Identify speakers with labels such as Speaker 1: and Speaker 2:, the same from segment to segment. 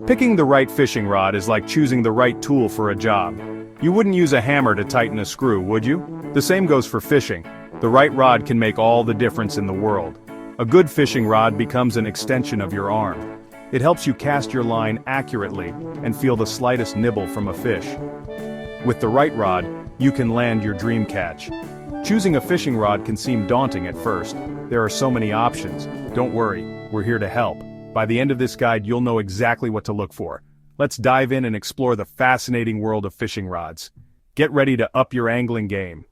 Speaker 1: Picking the right fishing rod is like choosing the right tool for a job. You wouldn't use a hammer to tighten a screw, would you? The same goes for fishing. The right rod can make all the difference in the world. A good fishing rod becomes an extension of your arm. It helps you cast your line accurately and feel the slightest nibble from a fish. With the right rod, you can land your dream catch. Choosing a fishing rod can seem daunting at first. There are so many options. Don't worry, we're here to help. By the end of this guide, you'll know exactly what to look for. Let's dive in and explore the fascinating world of fishing rods. Get ready to up your angling game.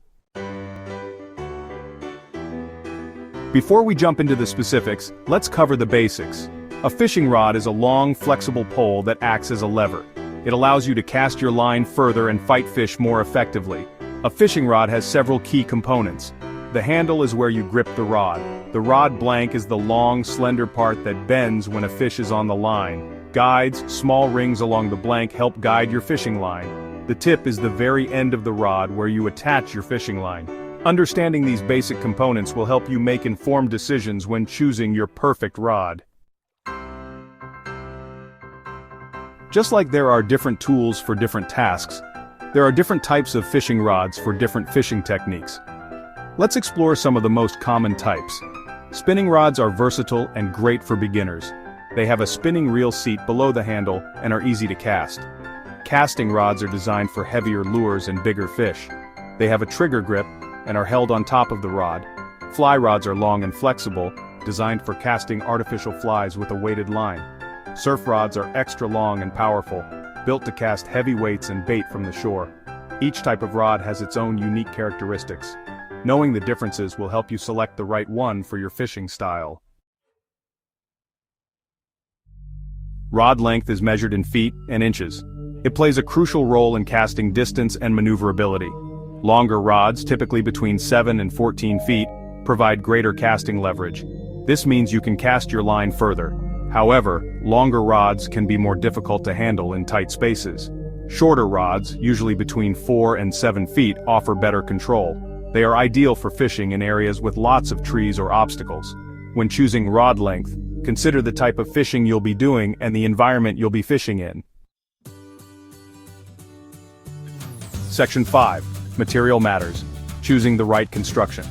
Speaker 1: Before we jump into the specifics, let's cover the basics. A fishing rod is a long, flexible pole that acts as a lever. It allows you to cast your line further and fight fish more effectively. A fishing rod has several key components. The handle is where you grip the rod. The rod blank is the long, slender part that bends when a fish is on the line. Guides, small rings along the blank help guide your fishing line. The tip is the very end of the rod where you attach your fishing line. Understanding these basic components will help you make informed decisions when choosing your perfect rod. Just like there are different tools for different tasks, there are different types of fishing rods for different fishing techniques. Let's explore some of the most common types. Spinning rods are versatile and great for beginners. They have a spinning reel seat below the handle and are easy to cast. Casting rods are designed for heavier lures and bigger fish. They have a trigger grip and are held on top of the rod. Fly rods are long and flexible, designed for casting artificial flies with a weighted line. Surf rods are extra long and powerful, built to cast heavy weights and bait from the shore. Each type of rod has its own unique characteristics. Knowing the differences will help you select the right one for your fishing style. Rod length is measured in feet and inches. It plays a crucial role in casting distance and maneuverability. Longer rods, typically between 7 and 14 feet, provide greater casting leverage. This means you can cast your line further. However, longer rods can be more difficult to handle in tight spaces. Shorter rods, usually between 4 and 7 feet, offer better control. They are ideal for fishing in areas with lots of trees or obstacles. When choosing rod length, consider the type of fishing you'll be doing and the environment you'll be fishing in. Section 5. Material matters. Choosing the right construction.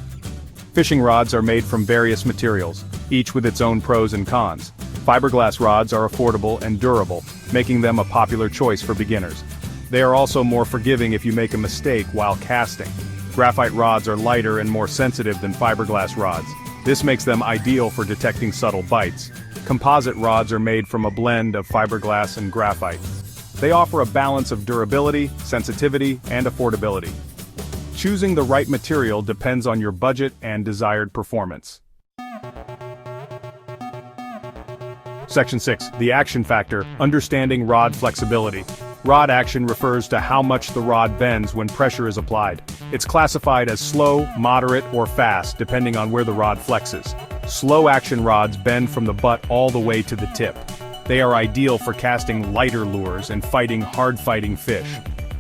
Speaker 1: Fishing rods are made from various materials, each with its own pros and cons. Fiberglass rods are affordable and durable, making them a popular choice for beginners. They are also more forgiving if you make a mistake while casting. Graphite rods are lighter and more sensitive than fiberglass rods. This makes them ideal for detecting subtle bites. Composite rods are made from a blend of fiberglass and graphite. They offer a balance of durability, sensitivity, and affordability. Choosing the right material depends on your budget and desired performance. Section 6. The action factor, understanding rod flexibility. Rod action refers to how much the rod bends when pressure is applied. It's classified as slow, moderate, or fast, depending on where the rod flexes. Slow action rods bend from the butt all the way to the tip. They are ideal for casting lighter lures and fighting hard-fighting fish.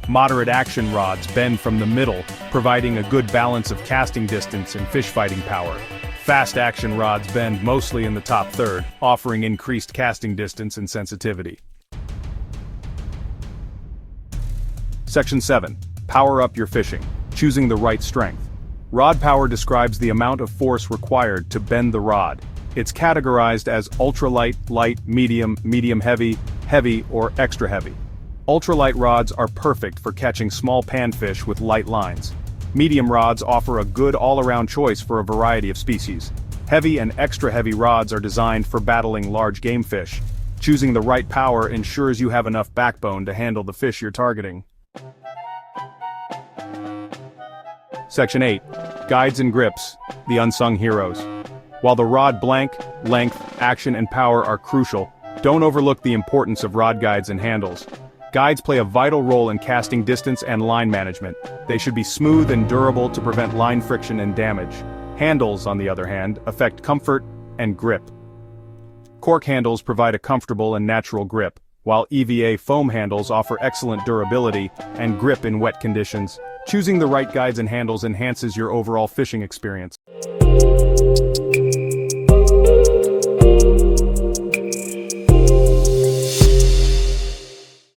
Speaker 1: Moderate action rods bend from the middle, providing a good balance of casting distance and fish fighting power. Fast action rods bend mostly in the top third, offering increased casting distance and sensitivity. Section 7. Power up your fishing. Choosing the right strength. Rod power describes the amount of force required to bend the rod. It's categorized as ultralight, light, medium, medium-heavy, heavy, or extra heavy. Ultralight rods are perfect for catching small panfish with light lines. Medium rods offer a good all-around choice for a variety of species. Heavy and extra-heavy rods are designed for battling large game fish. Choosing the right power ensures you have enough backbone to handle the fish you're targeting. Section 8. Guides and grips, the unsung heroes. While the rod blank, length, action, and power are crucial, don't overlook the importance of rod guides and handles. Guides play a vital role in casting distance and line management. They should be smooth and durable to prevent line friction and damage. Handles, on the other hand, affect comfort and grip. Cork handles provide a comfortable and natural grip, while EVA foam handles offer excellent durability and grip in wet conditions. Choosing the right guides and handles enhances your overall fishing experience.